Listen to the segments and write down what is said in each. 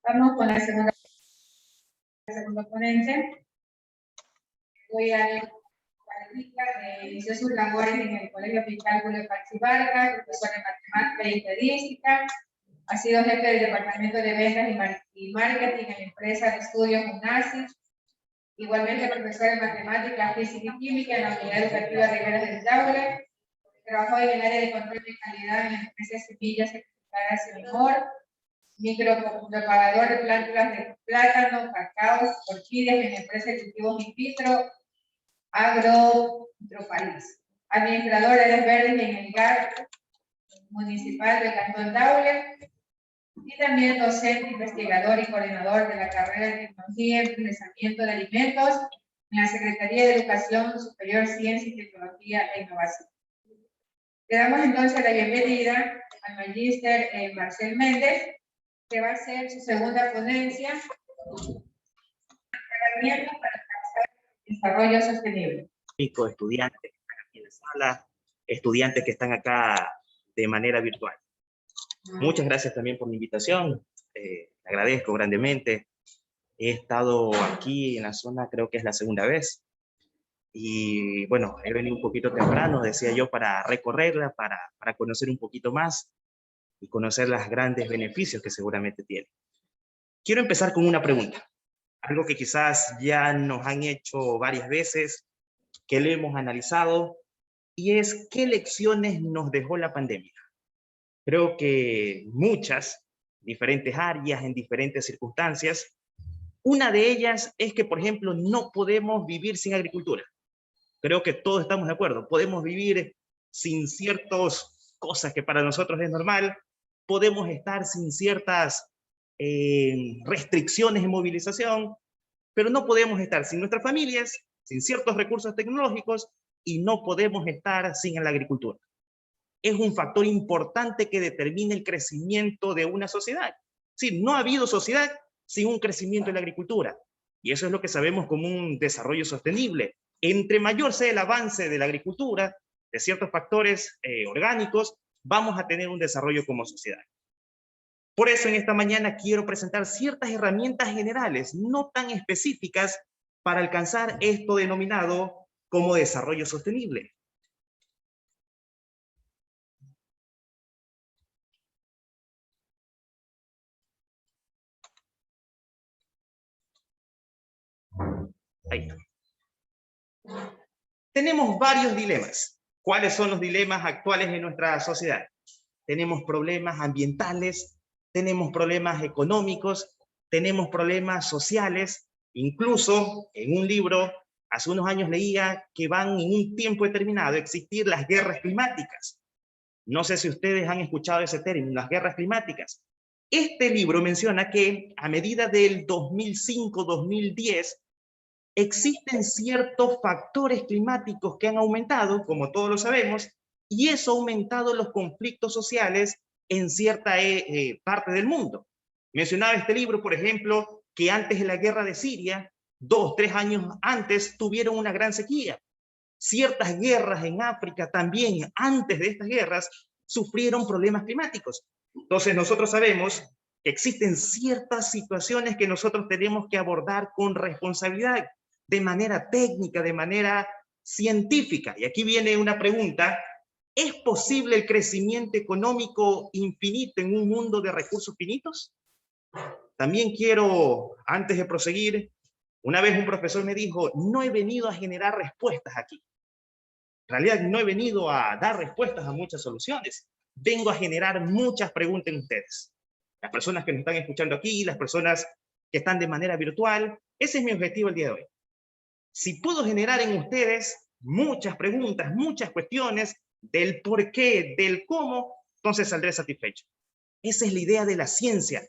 Vamos con la segunda ponente. Voy a inició sus labores en el Colegio Fiscal Julio Pachi Vargas, profesor de Matemática y Estadística. Ha sido jefe del Departamento de Ventas y Marketing en la empresa de estudios UNASI. Igualmente profesor de Matemática, Física y Química en la Unidad Educativa Rivera del Daule. Trabajó en el área de control de calidad en la empresa Semillas Certificadas Semimor. Micropreparador de plantas de plátano, cacao, orquídeas en la empresa de cultivos in vitro, Agrotropaís. Administrador de áreas verdes en el GAR municipal de Cantón Daule. Y también docente, investigador y coordinador de la carrera de Tecnología y Procesamiento de Alimentos en la Secretaría de Educación Superior, Ciencia y Tecnología e Innovación. Le damos entonces la bienvenida al magíster Marcel Méndez, que va a ser su segunda ponencia, herramientas para alcanzar el desarrollo sostenible. Estudiantes que están aquí en la sala, estudiantes que están acá de manera virtual. Muchas gracias también por la invitación, agradezco grandemente. He estado aquí en la zona, creo que es la segunda vez, y bueno, he venido un poquito temprano, decía yo, para recorrerla, para conocer un poquito más y conocer los grandes beneficios que seguramente tiene. Quiero empezar con una pregunta, algo que quizás ya nos han hecho varias veces, que lo hemos analizado, y es ¿qué lecciones nos dejó la pandemia? Creo que muchas, diferentes áreas, en diferentes circunstancias. Una de ellas es que, por ejemplo, no podemos vivir sin agricultura. Creo que todos estamos de acuerdo. Podemos vivir sin ciertas cosas que para nosotros es normal. Podemos estar sin ciertas restricciones de movilización, pero no podemos estar sin nuestras familias, sin ciertos recursos tecnológicos, y no podemos estar sin la agricultura. Es un factor importante que determina el crecimiento de una sociedad. Sí, no ha habido sociedad sin un crecimiento en la agricultura. Y eso es lo que sabemos como un desarrollo sostenible. Entre mayor sea el avance de la agricultura, de ciertos factores orgánicos, vamos a tener un desarrollo como sociedad. Por eso en esta mañana quiero presentar ciertas herramientas generales, no tan específicas, para alcanzar esto denominado como desarrollo sostenible. Ahí está. Tenemos varios dilemas. ¿Cuáles son los dilemas actuales en nuestra sociedad? Tenemos problemas ambientales, tenemos problemas económicos, tenemos problemas sociales. Incluso en un libro, hace unos años leía que van en un tiempo determinado a existir las guerras climáticas. No sé si ustedes han escuchado ese término, las guerras climáticas. Este libro menciona que a medida del 2005-2010, existen ciertos factores climáticos que han aumentado, como todos lo sabemos, y eso ha aumentado los conflictos sociales en cierta parte del mundo. Mencionaba este libro, por ejemplo, que antes de la guerra de Siria, 2, 3 años antes, tuvieron una gran sequía. Ciertas guerras en África también, antes de estas guerras, sufrieron problemas climáticos. Entonces nosotros sabemos que existen ciertas situaciones que nosotros tenemos que abordar con responsabilidad, de manera técnica, de manera científica. Y aquí viene una pregunta: ¿es posible el crecimiento económico infinito en un mundo de recursos finitos? También quiero, antes de proseguir, una vez un profesor me dijo, no he venido a generar respuestas aquí. En realidad no he venido a dar respuestas a muchas soluciones. Vengo a generar muchas preguntas en ustedes. Las personas que nos están escuchando aquí, las personas que están de manera virtual, ese es mi objetivo el día de hoy. Si puedo generar en ustedes muchas preguntas, muchas cuestiones del por qué, del cómo, entonces saldré satisfecho. Esa es la idea de la ciencia.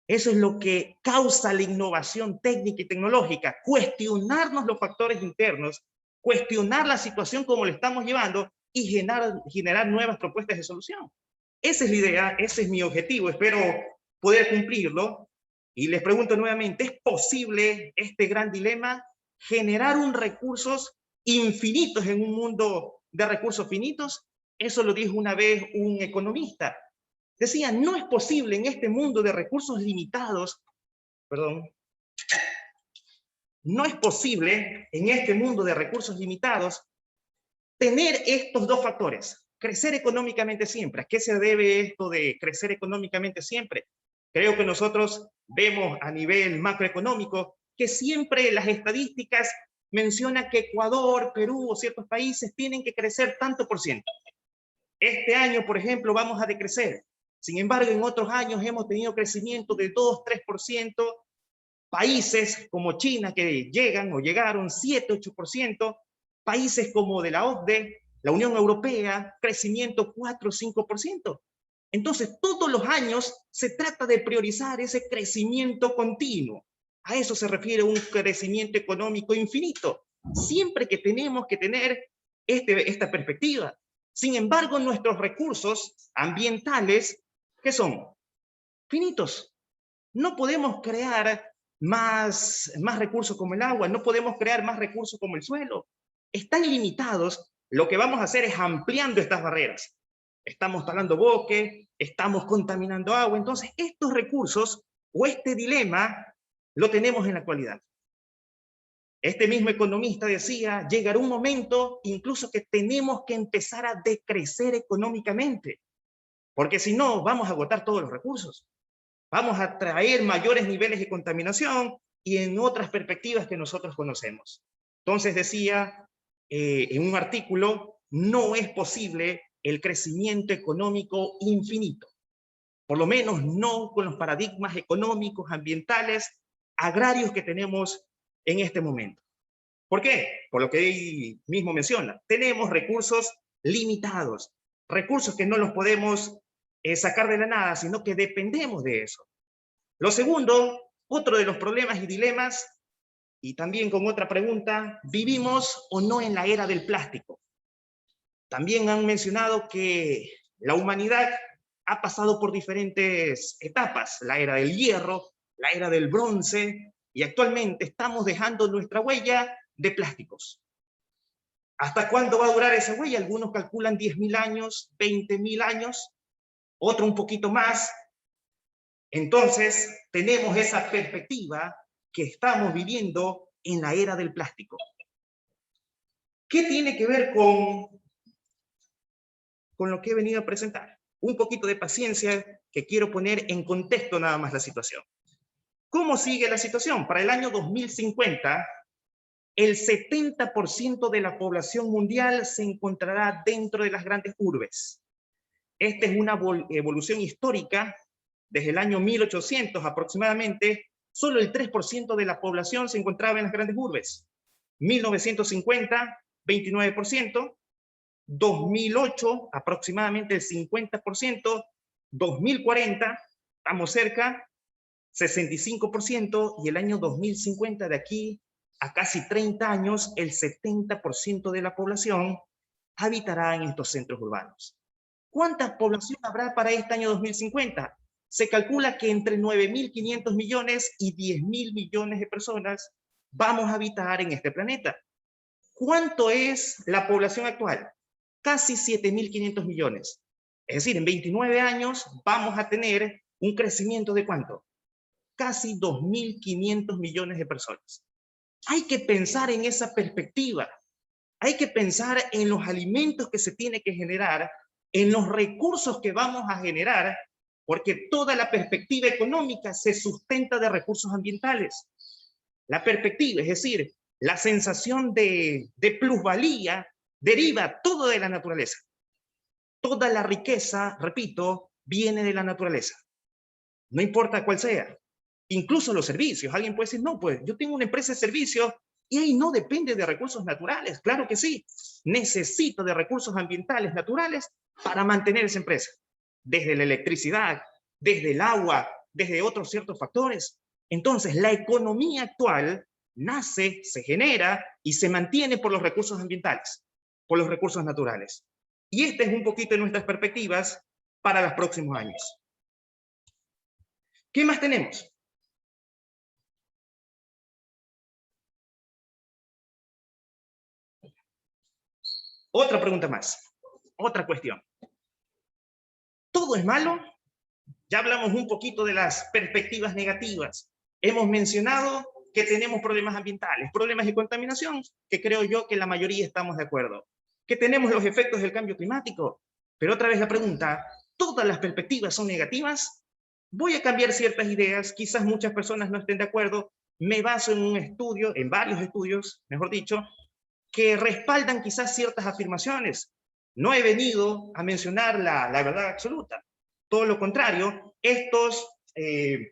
Eso es lo que causa la innovación técnica y tecnológica, cuestionarnos los factores internos, cuestionar la situación como le estamos llevando y generar nuevas propuestas de solución. Esa es la idea, ese es mi objetivo, espero poder cumplirlo. Y les pregunto nuevamente, ¿es posible este gran dilema? Generar recursos infinitos en un mundo de recursos finitos. Eso lo dijo una vez un economista. Decía, no es posible en este mundo de recursos limitados, perdón, no es posible en este mundo de recursos limitados tener estos dos factores. Crecer económicamente siempre. ¿A qué se debe esto de crecer económicamente siempre? Creo que nosotros vemos a nivel macroeconómico que siempre las estadísticas mencionan que Ecuador, Perú o ciertos países tienen que crecer tanto por ciento. Este año, por ejemplo, vamos a decrecer. Sin embargo, en otros años hemos tenido crecimiento de 2, 3%. Países como China que llegan o llegaron 7, 8%. Países como de la OCDE, la Unión Europea, crecimiento 4, 5%. Entonces, todos los años se trata de priorizar ese crecimiento continuo. A eso se refiere un crecimiento económico infinito. Siempre que tenemos que tener esta perspectiva. Sin embargo, nuestros recursos ambientales, ¿qué son? Finitos. No podemos crear más recursos como el agua, no podemos crear más recursos como el suelo. Están limitados. Lo que vamos a hacer es ampliando estas barreras. Estamos talando bosque, estamos contaminando agua. Entonces, estos recursos o este dilema lo tenemos en la actualidad. Este mismo economista decía, llegará un momento incluso que tenemos que empezar a decrecer económicamente, porque si no, vamos a agotar todos los recursos. Vamos a traer mayores niveles de contaminación y en otras perspectivas que nosotros conocemos. Entonces decía en un artículo, no es posible el crecimiento económico infinito, por lo menos no con los paradigmas económicos, ambientales, agrarios que tenemos en este momento. ¿Por qué? Por lo que él mismo menciona, tenemos recursos limitados, recursos que no los podemos sacar de la nada, sino que dependemos de eso. Lo segundo, otro de los problemas y dilemas, y también con otra pregunta, ¿vivimos o no en la era del plástico? También han mencionado que la humanidad ha pasado por diferentes etapas, la era del hierro, la era del bronce, y actualmente estamos dejando nuestra huella de plásticos. ¿Hasta cuándo va a durar esa huella? Algunos calculan 10.000 años, 20.000 años, otro un poquito más. Entonces, tenemos esa perspectiva que estamos viviendo en la era del plástico. ¿Qué tiene que ver con lo que he venido a presentar? Un poquito de paciencia que quiero poner en contexto nada más la situación. ¿Cómo sigue la situación? Para el año 2050, el 70% de la población mundial se encontrará dentro de las grandes urbes. Esta es una evolución histórica. Desde el año 1800 aproximadamente, solo el 3% de la población se encontraba en las grandes urbes. 1950, 29%. 2008, aproximadamente el 50%. 2040, estamos cerca, 65%. Y el año 2050, de aquí a casi 30 años, el 70% de la población habitará en estos centros urbanos. ¿Cuánta población habrá para este año 2050? Se calcula que entre 9.500 millones y 10.000 millones de personas vamos a habitar en este planeta. ¿Cuánto es la población actual? Casi 7.500 millones. Es decir, en 29 años vamos a tener un crecimiento de ¿cuánto? Casi 2.500 millones de personas. Hay que pensar en esa perspectiva. Hay que pensar en los alimentos que se tiene que generar, en los recursos que vamos a generar, porque toda la perspectiva económica se sustenta de recursos ambientales. La perspectiva, es decir, la sensación de plusvalía, deriva todo de la naturaleza. Toda la riqueza, repito, viene de la naturaleza. No importa cuál sea. Incluso los servicios. Alguien puede decir, no, pues yo tengo una empresa de servicios y ahí no depende de recursos naturales. Claro que sí. Necesito de recursos ambientales naturales para mantener esa empresa. Desde la electricidad, desde el agua, desde otros ciertos factores. Entonces, la economía actual nace, se genera y se mantiene por los recursos ambientales, por los recursos naturales. Y este es un poquito de nuestras perspectivas para los próximos años. ¿Qué más tenemos? Otra pregunta más, otra cuestión. ¿Todo es malo? Ya hablamos un poquito de las perspectivas negativas. Hemos mencionado que tenemos problemas ambientales, problemas de contaminación, que creo yo que la mayoría estamos de acuerdo. Que tenemos los efectos del cambio climático. Pero otra vez la pregunta, ¿todas las perspectivas son negativas? Voy a cambiar ciertas ideas, quizás muchas personas no estén de acuerdo. Me baso en un estudio, en varios estudios, mejor dicho, que respaldan quizás ciertas afirmaciones. No he venido a mencionar la verdad absoluta. Todo lo contrario, estos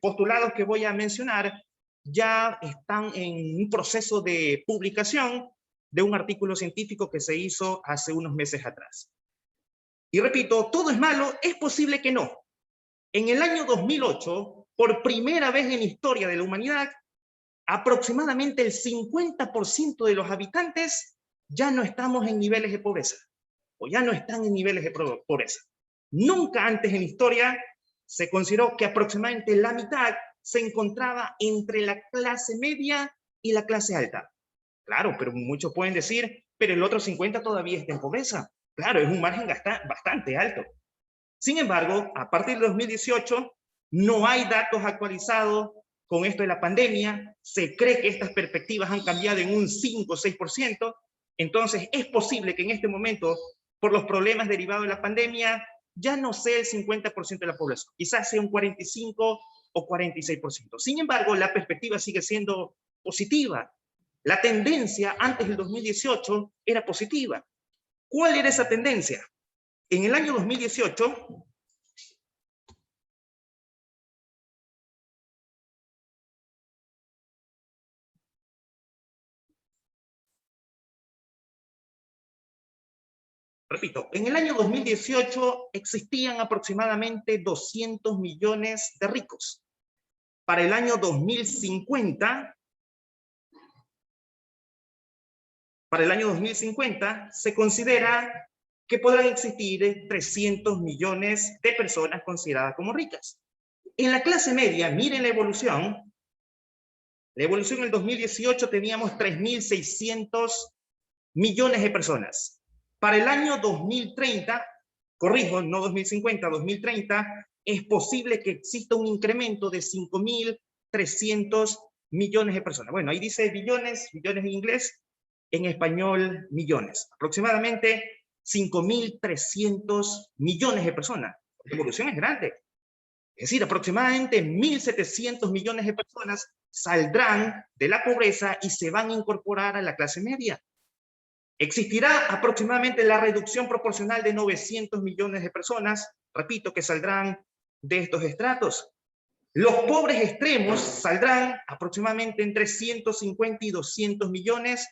postulados que voy a mencionar ya están en un proceso de publicación de un artículo científico que se hizo hace unos meses atrás. Y repito, ¿todo es malo? Es posible que no. En el año 2008, por primera vez en la historia de la humanidad, aproximadamente el 50% de los habitantes ya no estamos en niveles de pobreza, o ya no están en niveles de pobreza. Nunca antes en la historia se consideró que aproximadamente la mitad se encontraba entre la clase media y la clase alta. Claro, pero muchos pueden decir, pero el otro 50% todavía está en pobreza. Claro, es un margen bastante alto. Sin embargo, a partir de 2018, no hay datos actualizados con esto de la pandemia. Se cree que estas perspectivas han cambiado en un 5 o 6%. Entonces, es posible que en este momento, por los problemas derivados de la pandemia, ya no sea el 50% de la población. Quizás sea un 45 o 46%. Sin embargo, la perspectiva sigue siendo positiva. La tendencia antes del 2018 era positiva. ¿Cuál era esa tendencia? En el año 2018, repito, en el año 2018 existían aproximadamente 200 millones de ricos. Para el año 2050, se considera que podrán existir 300 millones de personas consideradas como ricas. En la clase media, miren la evolución. La evolución en el 2018 teníamos 3.600 millones de personas. Para el año 2030, corrijo, no 2050, 2030, es posible que exista un incremento de 5.300 millones de personas. Bueno, ahí dice billones, billones en inglés, en español millones. Aproximadamente 5.300 millones de personas. La evolución es grande. Es decir, aproximadamente 1.700 millones de personas saldrán de la pobreza y se van a incorporar a la clase media. Existirá aproximadamente la reducción proporcional de 900 millones de personas, repito, que saldrán de estos estratos. Los pobres extremos saldrán aproximadamente entre 150 y 200 millones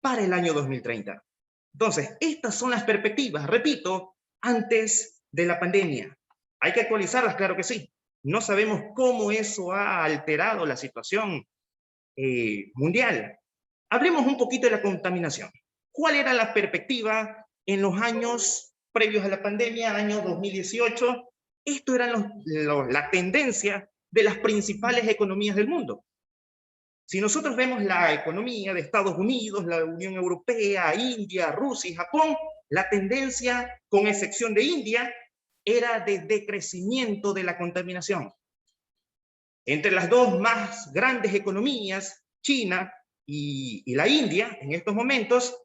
para el año 2030. Entonces, estas son las perspectivas, repito, antes de la pandemia. ¿Hay que actualizarlas? Claro que sí. No sabemos cómo eso ha alterado la situación mundial. Hablemos un poquito de la contaminación. ¿Cuál era la perspectiva en los años previos a la pandemia, año 2018? Esto era la tendencia de las principales economías del mundo. Si nosotros vemos la economía de Estados Unidos, la Unión Europea, India, Rusia y Japón, la tendencia, con excepción de India, era de decrecimiento de la contaminación. Entre las dos más grandes economías, China y la India, en estos momentos,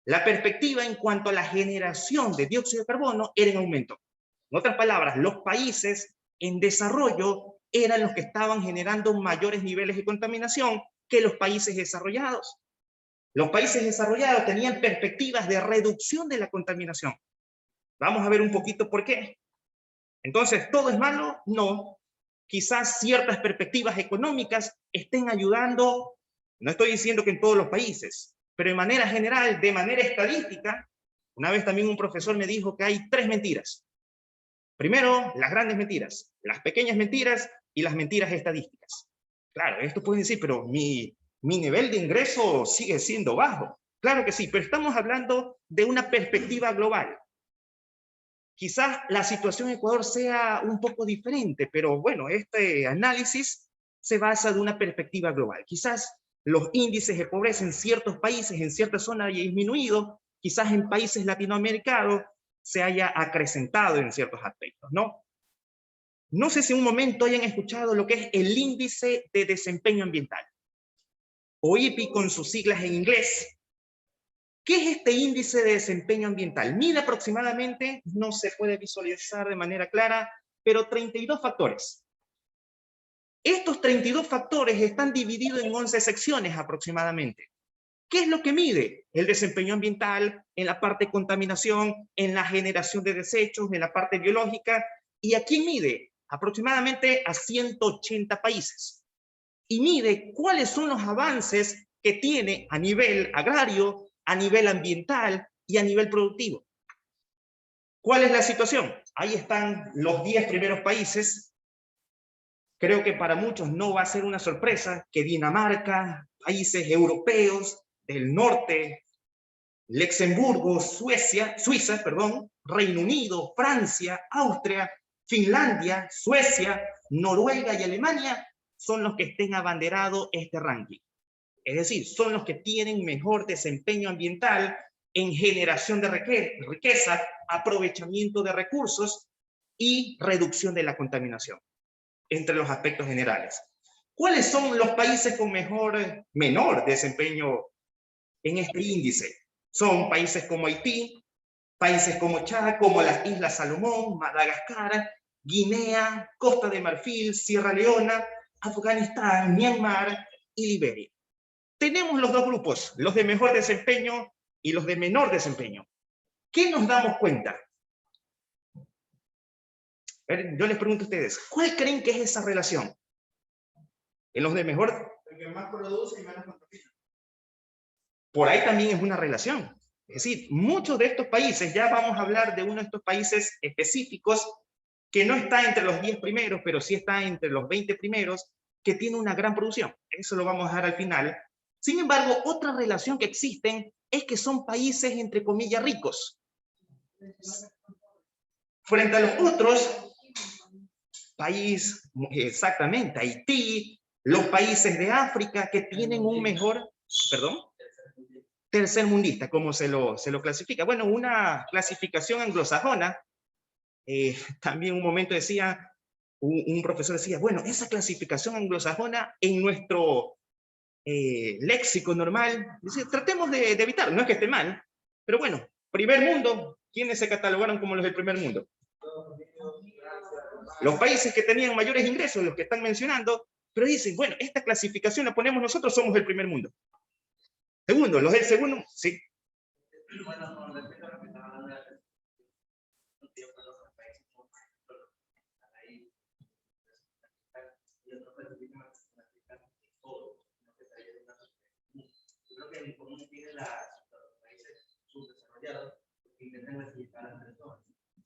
la perspectiva en cuanto a la generación de dióxido de carbono era en aumento. En otras palabras, los países en desarrollo eran los que estaban generando mayores niveles de contaminación que los países desarrollados. Los países desarrollados tenían perspectivas de reducción de la contaminación. Vamos a ver un poquito por qué. Entonces, ¿todo es malo? No. Quizás ciertas perspectivas económicas estén ayudando, no estoy diciendo que en todos los países, pero de manera general, de manera estadística, una vez también un profesor me dijo que hay 3 mentiras. Primero, las grandes mentiras, las pequeñas mentiras y las mentiras estadísticas. Claro, esto pueden decir, pero mi nivel de ingreso sigue siendo bajo. Claro que sí, pero estamos hablando de una perspectiva global. Quizás la situación en Ecuador sea un poco diferente, pero bueno, este análisis se basa en una perspectiva global. Quizás los índices de pobreza en ciertos países, en ciertas zonas haya disminuido, quizás en países latinoamericanos se haya acrecentado en ciertos aspectos, ¿no? No sé si en un momento hayan escuchado lo que es el índice de desempeño ambiental, o IPI con sus siglas en inglés. ¿Qué es este índice de desempeño ambiental? Mide aproximadamente, no se puede visualizar de manera clara, pero 32 factores. Estos 32 factores están divididos en 11 secciones aproximadamente. ¿Qué es lo que mide? El desempeño ambiental, en la parte de contaminación, en la generación de desechos, en la parte biológica. ¿Y a quién mide? Aproximadamente a 180 países. Y mide cuáles son los avances que tiene a nivel agrario, a nivel ambiental y a nivel productivo. ¿Cuál es la situación? Ahí están los 10 primeros países. Creo que para muchos no va a ser una sorpresa que Dinamarca, países europeos del norte, Luxemburgo, Suiza, Reino Unido, Francia, Austria, Finlandia, Suecia, Noruega y Alemania son los que estén abanderados este ranking. Es decir, son los que tienen mejor desempeño ambiental en generación de riqueza, aprovechamiento de recursos y reducción de la contaminación, entre los aspectos generales. ¿Cuáles son los países con menor desempeño en este índice? Son países como Haití, países como Chad, como las Islas Salomón, Madagascar, Guinea, Costa de Marfil, Sierra Leona, Afganistán, Myanmar y Liberia. Tenemos los dos grupos, los de mejor desempeño y los de menor desempeño. ¿Qué nos damos cuenta? Yo les pregunto a ustedes, ¿cuál creen que es esa relación? En los de mejor, el que más produce y menos contamina. Por ahí también es una relación. Es decir, muchos de estos países, ya vamos a hablar de uno de estos países específicos que no está entre los 10 primeros, pero sí está entre los 20 primeros, que tiene una gran producción. Eso lo vamos a dejar al final. Sin embargo, otra relación que existen es que son países, entre comillas, ricos. Frente a los otros, exactamente, Haití, los países de África que tienen un mejor, tercermundista, como se lo clasifica. Bueno, una clasificación anglosajona, también un momento decía, un profesor decía, bueno, esa clasificación anglosajona en nuestro léxico normal, dice, tratemos de evitar, no es que esté mal, pero bueno, primer mundo, ¿quiénes se catalogaron como los del primer mundo? Los países que tenían mayores ingresos, los que están mencionando, pero dicen, bueno, esta clasificación la ponemos nosotros, somos el primer mundo. Segundo, los del segundo, sí. En común tiene los países subdesarrollados que intentan clasificar a las personas.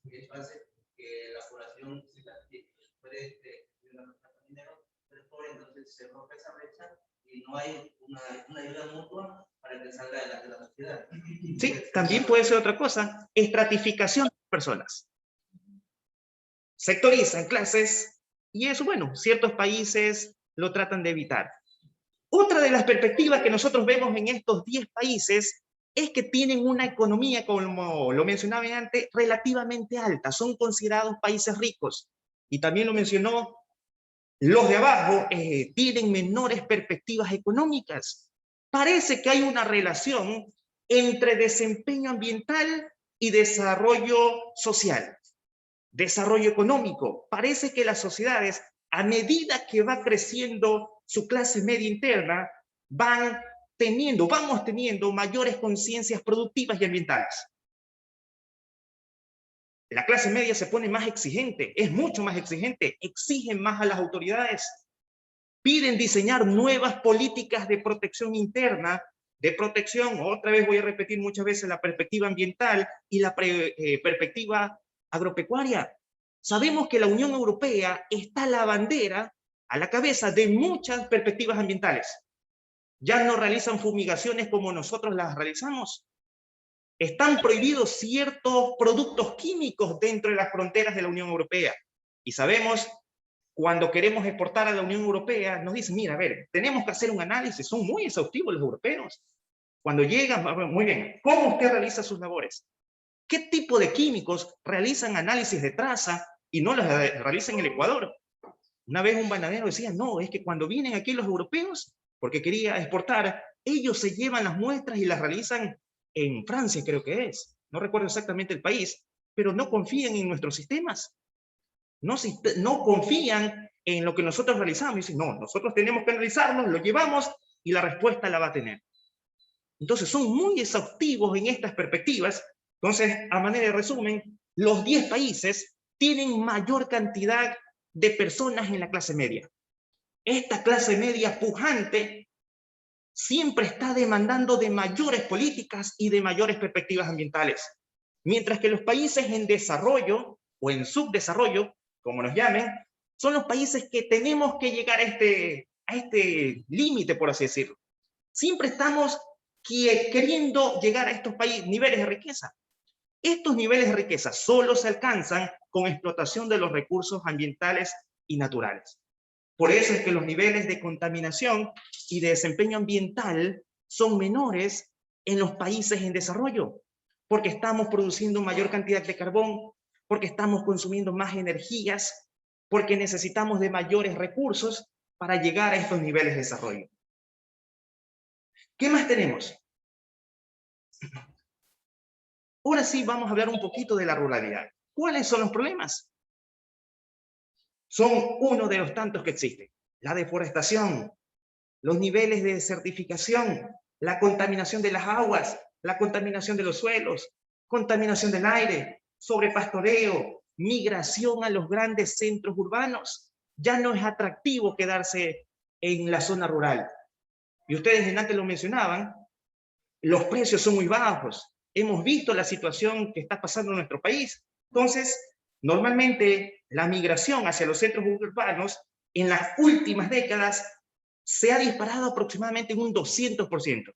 Y eso hace que la población se clasifique. Puede gastar dinero, pero es pobre, entonces se rompe esa brecha y no hay una ayuda mutua para que salga de la sociedad. Sí, también puede ser otra cosa, estratificación de personas. Sectorizan clases y eso, bueno, ciertos países lo tratan de evitar. Otra de las perspectivas que nosotros vemos en estos 10 países es que tienen una economía, como lo mencionaba antes, relativamente alta. Son considerados países ricos. Y también lo mencionó, los de abajo tienen menores perspectivas económicas. Parece que hay una relación entre desempeño ambiental y desarrollo social, desarrollo económico. Parece que las sociedades, a medida que va creciendo su clase media interna, vamos teniendo mayores conciencias productivas y ambientales. La clase media se pone más exigente, es mucho más exigente, exigen más a las autoridades, piden diseñar nuevas políticas de protección interna, de protección, otra vez voy a repetir muchas veces la perspectiva ambiental y la perspectiva agropecuaria. Sabemos que la Unión Europea está a la bandera, a la cabeza de muchas perspectivas ambientales. Ya no realizan fumigaciones como nosotros las realizamos. Están prohibidos ciertos productos químicos dentro de las fronteras de la Unión Europea. Y sabemos, cuando queremos exportar a la Unión Europea, nos dicen, mira, a ver, tenemos que hacer un análisis, son muy exhaustivos los europeos. Cuando llegan, muy bien, ¿cómo usted realiza sus labores? ¿Qué tipo de químicos realizan análisis de traza y no las realiza en el Ecuador. Una vez un bananero decía, no, es que cuando vienen aquí los europeos, porque quería exportar, ellos se llevan las muestras y las realizan en Francia, creo que es. No recuerdo exactamente el país, pero no confían en nuestros sistemas. No confían en lo que nosotros realizamos. Y dicen, no, nosotros tenemos que analizarlo, lo llevamos y la respuesta la va a tener. Entonces son muy exhaustivos en estas perspectivas. Entonces, a manera de resumen, los 10 países tienen mayor cantidad de personas en la clase media. Esta clase media pujante siempre está demandando de mayores políticas y de mayores perspectivas ambientales. Mientras que los países en desarrollo o en subdesarrollo, como nos llamen, son los países que tenemos que llegar a este límite, por así decirlo. Siempre estamos queriendo llegar a estos niveles de riqueza. Estos niveles de riqueza solo se alcanzan con explotación de los recursos ambientales y naturales. Por eso es que los niveles de contaminación y de desempeño ambiental son menores en los países en desarrollo, porque estamos produciendo mayor cantidad de carbón, porque estamos consumiendo más energías, porque necesitamos de mayores recursos para llegar a estos niveles de desarrollo. ¿Qué más tenemos? Ahora sí vamos a hablar un poquito de la ruralidad. ¿Cuáles son los problemas? Son uno de los tantos que existen. La deforestación, los niveles de desertificación, la contaminación de las aguas, la contaminación de los suelos, contaminación del aire, sobrepastoreo, migración a los grandes centros urbanos. Ya no es atractivo quedarse en la zona rural. Y ustedes antes lo mencionaban, los precios son muy bajos. Hemos visto la situación que está pasando en nuestro país. Entonces, normalmente la migración hacia los centros urbanos en las últimas décadas se ha disparado aproximadamente en un 200%.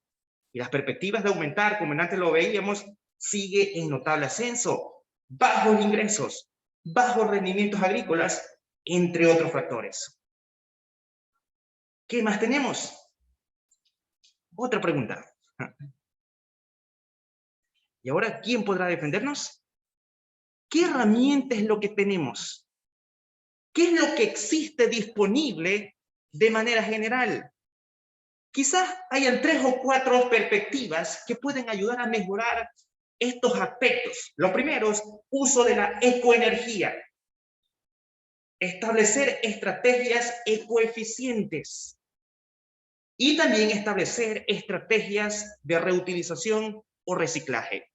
Y las perspectivas de aumentar, como antes lo veíamos, sigue en notable ascenso. Bajos ingresos, bajos rendimientos agrícolas, entre otros factores. ¿Qué más tenemos? Otra pregunta. ¿Y ahora quién podrá defendernos? ¿Qué herramienta es lo que tenemos? ¿Qué es lo que existe disponible de manera general? Quizás hayan 3 o 4 perspectivas que pueden ayudar a mejorar estos aspectos. Lo primero es uso de la ecoenergía. Establecer estrategias ecoeficientes. Y también establecer estrategias de reutilización o reciclaje.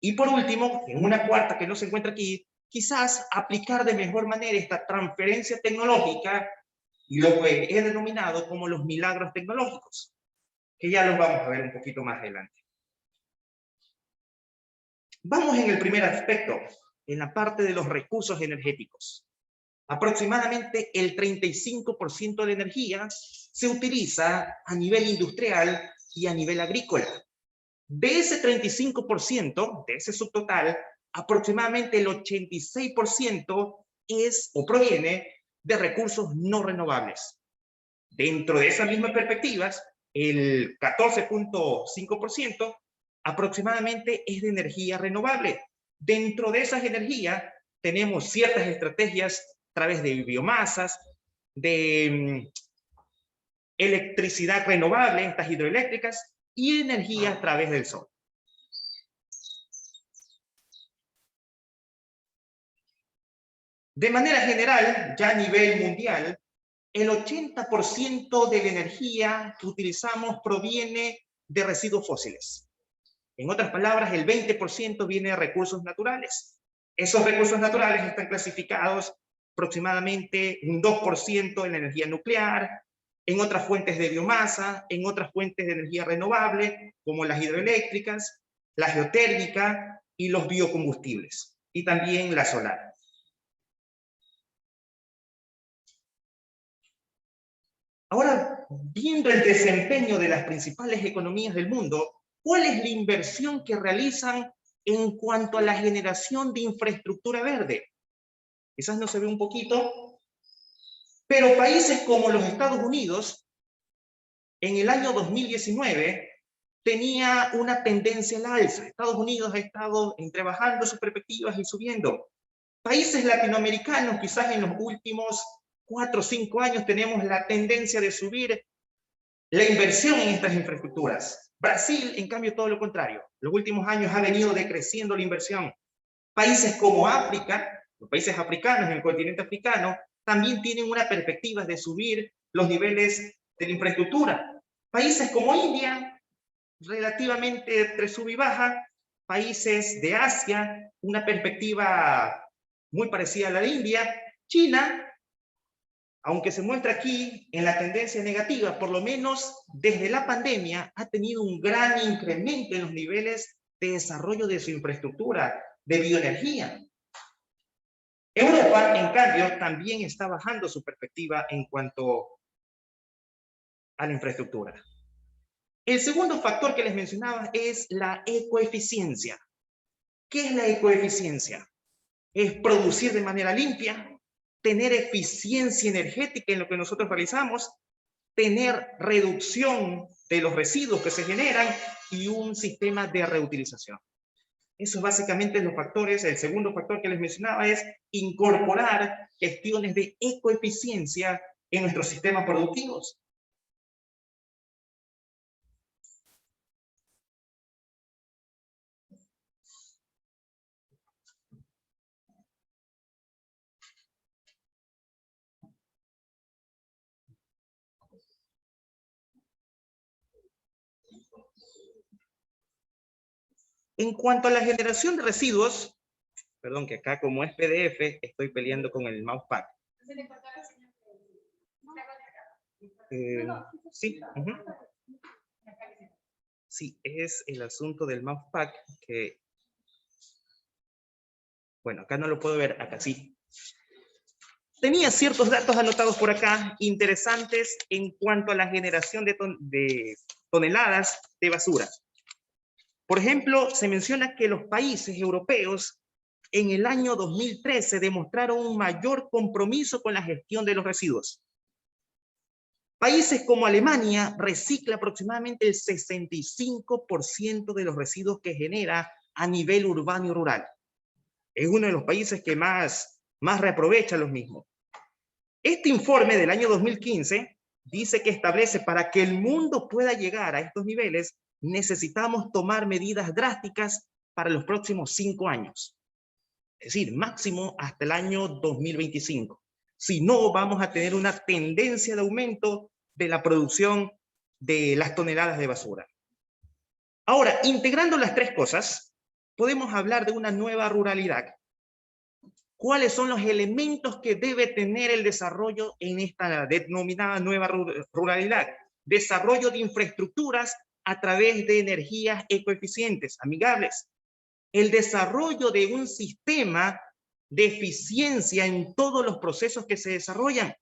Y por último, en una cuarta que no se encuentra aquí, quizás aplicar de mejor manera esta transferencia tecnológica y lo que he denominado como los milagros tecnológicos, que ya los vamos a ver un poquito más adelante. Vamos en el primer aspecto, en la parte de los recursos energéticos. Aproximadamente el 35% de la energía se utiliza a nivel industrial y a nivel agrícola. De ese 35%, de ese subtotal, aproximadamente el 86% es o proviene de recursos no renovables. Dentro de esas mismas perspectivas, el 14.5% aproximadamente es de energía renovable. Dentro de esas energías tenemos ciertas estrategias a través de biomasas, de electricidad renovable, estas hidroeléctricas, y energía a través del sol. De manera general, ya a nivel mundial, el 80% de la energía que utilizamos proviene de residuos fósiles. En otras palabras, el 20% viene de recursos naturales. Esos recursos naturales están clasificados aproximadamente un 2% en la energía nuclear, en otras fuentes de biomasa, en otras fuentes de energía renovable, como las hidroeléctricas, la geotérmica y los biocombustibles, y también la solar. Ahora, viendo el desempeño de las principales economías del mundo, ¿cuál es la inversión que realizan en cuanto a la generación de infraestructura verde? Quizás no se ve un poquito, pero países como los Estados Unidos, en el año 2019, tenía una tendencia al alza. Estados Unidos ha estado trabajando sus perspectivas y subiendo. Países latinoamericanos, quizás en los últimos 4 o 5 años tenemos la tendencia de subir la inversión en estas infraestructuras. Brasil, en cambio, todo lo contrario. Los últimos años ha venido decreciendo la inversión. Países como África, los países africanos en el continente africano, también tienen una perspectiva de subir los niveles de la infraestructura. Países como India, relativamente entre sub y baja. Países de Asia, una perspectiva muy parecida a la de India. China, aunque se muestra aquí en la tendencia negativa, por lo menos desde la pandemia ha tenido un gran incremento en los niveles de desarrollo de su infraestructura, de bioenergía. Europa, en cambio, también está bajando su perspectiva en cuanto a la infraestructura. El segundo factor que les mencionaba es la ecoeficiencia. ¿Qué es la ecoeficiencia? Es producir de manera limpia, tener eficiencia energética en lo que nosotros realizamos, tener reducción de los residuos que se generan y un sistema de reutilización. Eso básicamente es los factores. El segundo factor que les mencionaba es incorporar gestiones de ecoeficiencia en nuestros sistemas productivos. En cuanto a la generación de residuos, perdón que acá como es PDF estoy peleando con el mousepad. Sí, sí, es el asunto del mousepad que, bueno, acá no lo puedo ver, acá sí. Tenía ciertos datos anotados por acá, interesantes en cuanto a la generación de toneladas de basura. Por ejemplo, se menciona que los países europeos en el año 2013 demostraron un mayor compromiso con la gestión de los residuos. Países como Alemania recicla aproximadamente el 65% de los residuos que genera a nivel urbano y rural. Es uno de los países que más reaprovecha los mismos. Este informe del año 2015 dice que establece para que el mundo pueda llegar a estos niveles, necesitamos tomar medidas drásticas para los próximos 5 años. Es decir, máximo hasta el año 2025. Si no, vamos a tener una tendencia de aumento de la producción de las toneladas de basura. Ahora, integrando las tres cosas, podemos hablar de una nueva ruralidad. ¿Cuáles son los elementos que debe tener el desarrollo en esta denominada nueva ruralidad? Desarrollo de infraestructuras a través de energías ecoeficientes, amigables. El desarrollo de un sistema de eficiencia en todos los procesos que se desarrollan.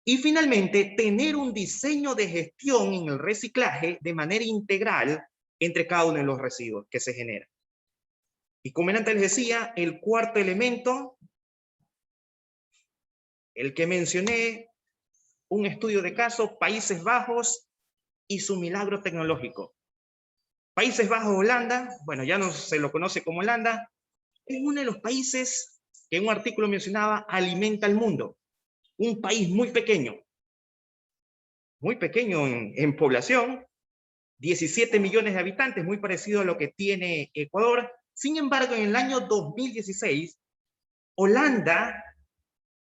Y finalmente, tener un diseño de gestión en el reciclaje de manera integral entre cada uno de los residuos que se generan. Y como antes les decía, el cuarto elemento, el que mencioné, un estudio de caso, Países Bajos y su milagro tecnológico. Países Bajos, Holanda, bueno, ya no se lo conoce como Holanda, es uno de los países que en un artículo mencionaba alimenta al mundo. Un país muy pequeño en población, 17 millones de habitantes, muy parecido a lo que tiene Ecuador. Sin embargo, en el año 2016, Holanda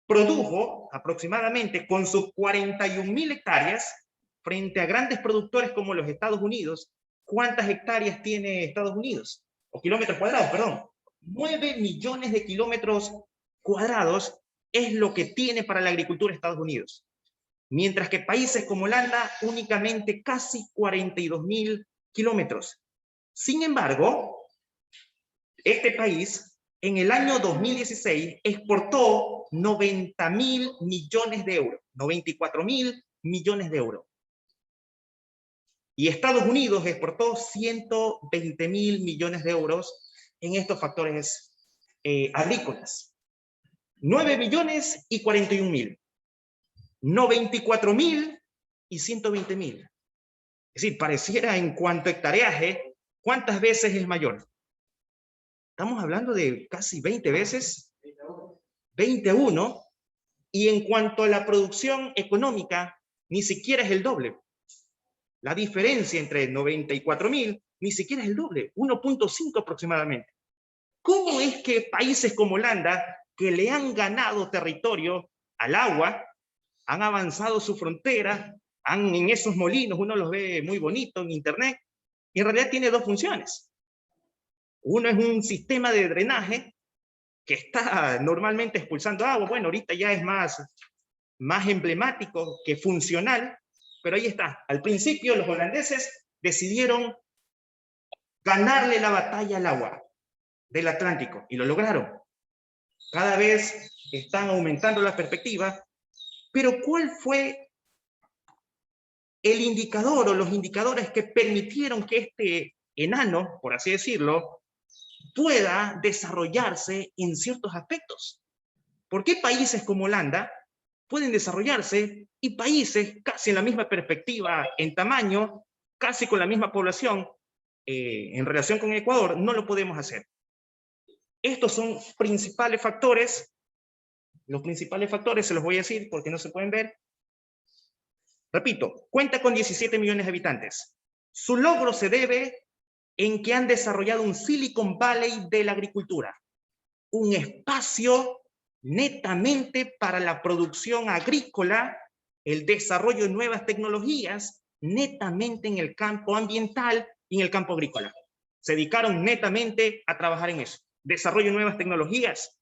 produjo aproximadamente con sus 41.000 hectáreas, frente a grandes productores como los Estados Unidos. ¿Cuántas hectáreas tiene Estados Unidos? O kilómetros cuadrados, perdón. 9 millones de kilómetros cuadrados es lo que tiene para la agricultura Estados Unidos. Mientras que países como Holanda únicamente casi 42.000 kilómetros. Sin embargo, este país en el año 2016 exportó 90.000 millones de euros, 94.000 millones de euros. Y Estados Unidos exportó 120.000 millones de euros en estos factores agrícolas. 9 millones y 41.000. 94.000 y 120.000. Es decir, pareciera en cuanto a hectareaje, ¿cuántas veces es mayor? Estamos hablando de casi 20 veces, 21, y en cuanto a la producción económica, ni siquiera es el doble. La diferencia entre 94.000 ni siquiera es el doble, 1.5 aproximadamente. ¿Cómo es que países como Holanda, que le han ganado territorio al agua, han avanzado su frontera, en esos molinos, uno los ve muy bonito en internet, y en realidad tiene dos funciones? Uno es un sistema de drenaje que está normalmente expulsando agua. Bueno, ahorita ya es más emblemático que funcional, pero ahí está. Al principio los holandeses decidieron ganarle la batalla al agua del Atlántico, y lo lograron. Cada vez están aumentando la perspectiva, pero ¿cuál fue el indicador o los indicadores que permitieron que este enano, por así decirlo, pueda desarrollarse en ciertos aspectos? ¿Por qué países como Holanda pueden desarrollarse y países casi en la misma perspectiva en tamaño, casi con la misma población, en relación con Ecuador, no lo podemos hacer? Estos son principales factores. Los principales factores se los voy a decir porque no se pueden ver. Repito, cuenta con 17 millones de habitantes. Su logro se debe en que han desarrollado un Silicon Valley de la agricultura, un espacio netamente para la producción agrícola, el desarrollo de nuevas tecnologías, netamente en el campo ambiental y en el campo agrícola. Se dedicaron netamente a trabajar en eso. Desarrollo de nuevas tecnologías.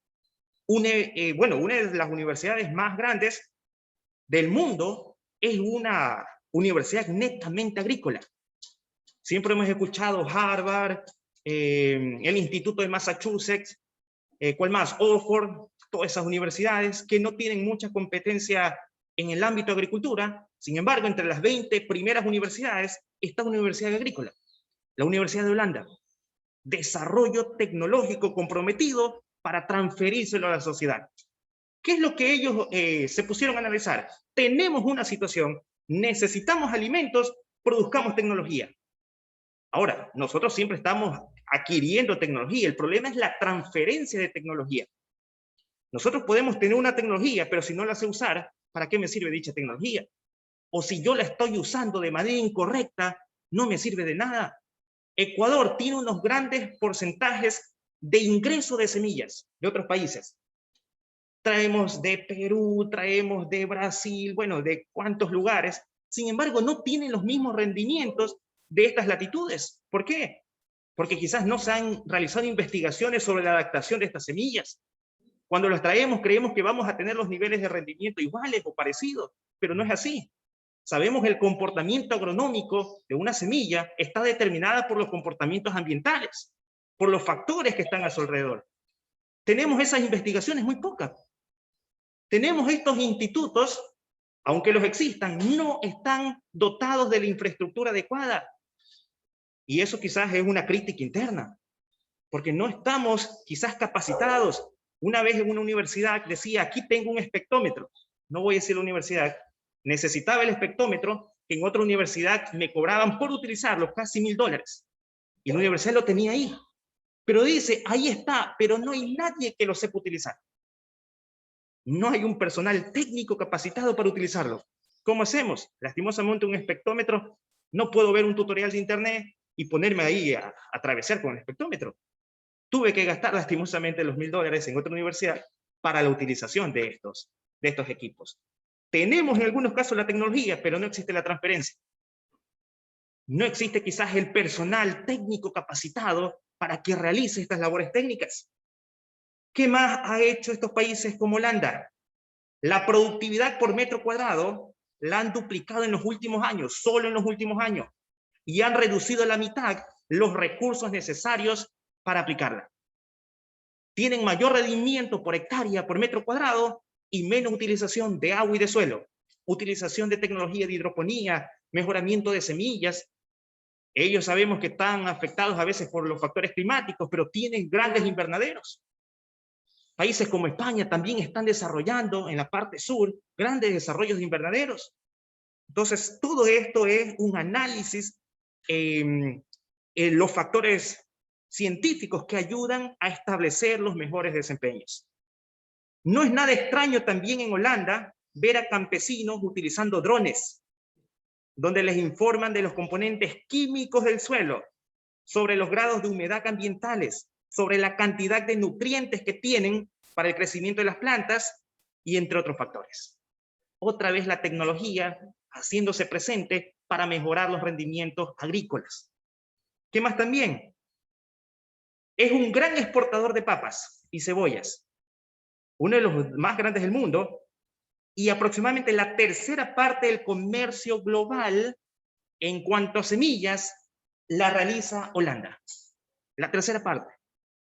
Una de las universidades más grandes del mundo es una universidad netamente agrícola. Siempre hemos escuchado Harvard, el Instituto de Massachusetts, ¿cuál más? Oxford, todas esas universidades que no tienen mucha competencia en el ámbito de agricultura. Sin embargo, entre las 20 primeras universidades está una universidad agrícola, la Universidad de Holanda. Desarrollo tecnológico comprometido para transferírselo a la sociedad. ¿Qué es lo que ellos se pusieron a analizar? Tenemos una situación, necesitamos alimentos, produzcamos tecnología. Ahora, nosotros siempre estamos adquiriendo tecnología. El problema es la transferencia de tecnología. Nosotros podemos tener una tecnología, pero si no la sé usar, ¿para qué me sirve dicha tecnología? O si yo la estoy usando de manera incorrecta, no me sirve de nada. Ecuador tiene unos grandes porcentajes de ingreso de semillas de otros países. Traemos de Perú, traemos de Brasil, bueno, de cuántos lugares. Sin embargo, no tienen los mismos rendimientos de estas latitudes. ¿Por qué? Porque quizás no se han realizado investigaciones sobre la adaptación de estas semillas. Cuando las traemos, creemos que vamos a tener los niveles de rendimiento iguales o parecidos, pero no es así. Sabemos que el comportamiento agronómico de una semilla está determinada por los comportamientos ambientales, por los factores que están a su alrededor. Tenemos esas investigaciones muy pocas. Tenemos estos institutos, aunque los existan, no están dotados de la infraestructura adecuada. Y eso quizás es una crítica interna, porque no estamos quizás capacitados. Una vez en una universidad decía, aquí tengo un espectrómetro. No voy a decir la universidad. Necesitaba el espectrómetro, que en otra universidad me cobraban por utilizarlo casi $1.000. Y la universidad lo tenía ahí. Pero dice, ahí está, pero no hay nadie que lo sepa utilizar. No hay un personal técnico capacitado para utilizarlo. ¿Cómo hacemos? Lastimosamente un espectrómetro, no puedo ver un tutorial de internet y ponerme ahí a atravesar con el espectrómetro. Tuve que gastar lastimosamente los $1.000 en otra universidad para la utilización de estos equipos. Tenemos en algunos casos la tecnología, pero no existe la transferencia. No existe quizás el personal técnico capacitado para que realice estas labores técnicas. ¿Qué más ha hecho estos países como Holanda? La productividad por metro cuadrado la han duplicado en los últimos años, solo en los últimos años, y han reducido a la mitad los recursos necesarios para aplicarla. Tienen mayor rendimiento por hectárea, por metro cuadrado, y menos utilización de agua y de suelo, utilización de tecnología de hidroponía, mejoramiento de semillas. Ellos sabemos que están afectados a veces por los factores climáticos, pero tienen grandes invernaderos. Países como España también están desarrollando en la parte sur grandes desarrollos de invernaderos. Entonces, todo esto es un análisis, los factores científicos que ayudan a establecer los mejores desempeños. No es nada extraño también en Holanda ver a campesinos utilizando drones, donde les informan de los componentes químicos del suelo, sobre los grados de humedad ambientales, sobre la cantidad de nutrientes que tienen para el crecimiento de las plantas y entre otros factores. Otra vez la tecnología haciéndose presente para mejorar los rendimientos agrícolas. ¿Qué más también? Es un gran exportador de papas y cebollas, uno de los más grandes del mundo, y aproximadamente la tercera parte del comercio global en cuanto a semillas la realiza Holanda. La tercera parte.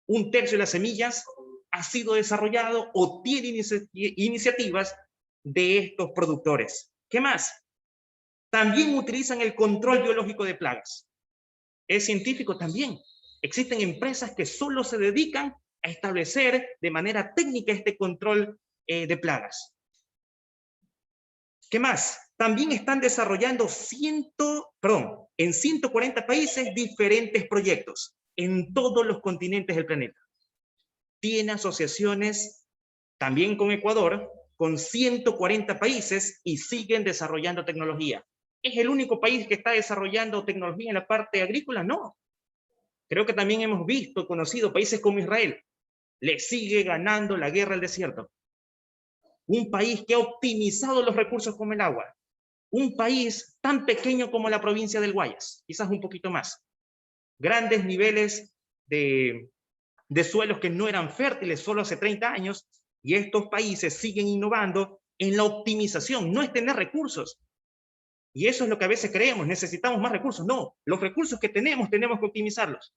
Un tercio de las semillas ha sido desarrollado o tiene iniciativas de estos productores. ¿Qué más? También utilizan el control biológico de plagas. Es científico también. Existen empresas que solo se dedican a establecer de manera técnica este control de plagas. ¿Qué más? También están desarrollando en 140 países diferentes proyectos en todos los continentes del planeta. Tiene asociaciones también con Ecuador, con 140 países y siguen desarrollando tecnología. ¿Es el único país que está desarrollando tecnología en la parte agrícola? No. Creo que también hemos visto, conocido países como Israel. Le sigue ganando la guerra al desierto. Un país que ha optimizado los recursos como el agua. Un país tan pequeño como la provincia del Guayas, quizás un poquito más. Grandes niveles de suelos que no eran fértiles solo hace 30 años, y estos países siguen innovando en la optimización. No es tener recursos. Y eso es lo que a veces creemos, necesitamos más recursos. No, los recursos que tenemos que optimizarlos.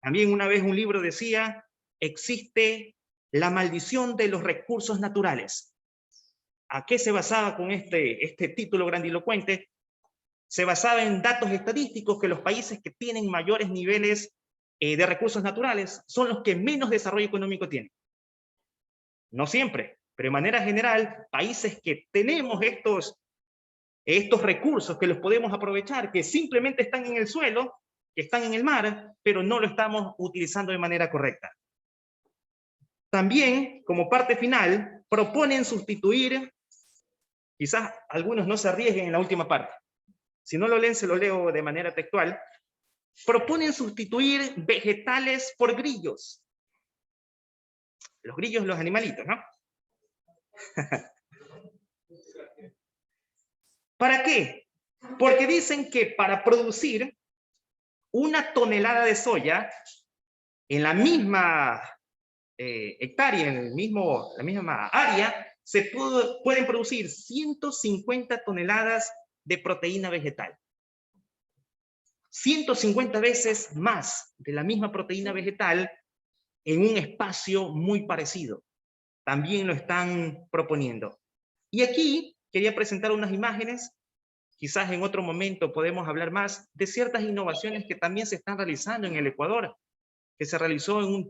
También una vez un libro decía, existe la maldición de los recursos naturales. ¿A qué se basaba con este título grandilocuente? Se basaba en datos estadísticos que los países que tienen mayores niveles de recursos naturales son los que menos desarrollo económico tienen. No siempre, pero de manera general, países que tenemos estos recursos que los podemos aprovechar, que simplemente están en el suelo, que están en el mar, pero no lo estamos utilizando de manera correcta. También, como parte final, proponen sustituir, quizás algunos no se arriesguen en la última parte, si no lo leen, se lo leo de manera textual, proponen sustituir vegetales por grillos. Los grillos, los animalitos, ¿no? ¿Para qué? Porque dicen que para producir una tonelada de soya en la misma hectárea, en la misma área, se pueden producir 150 toneladas de proteína vegetal. 150 veces más de la misma proteína vegetal en un espacio muy parecido. También lo están proponiendo. Y aquí quería presentar unas imágenes. Quizás en otro momento podemos hablar más de ciertas innovaciones que también se están realizando en el Ecuador, que se realizó en un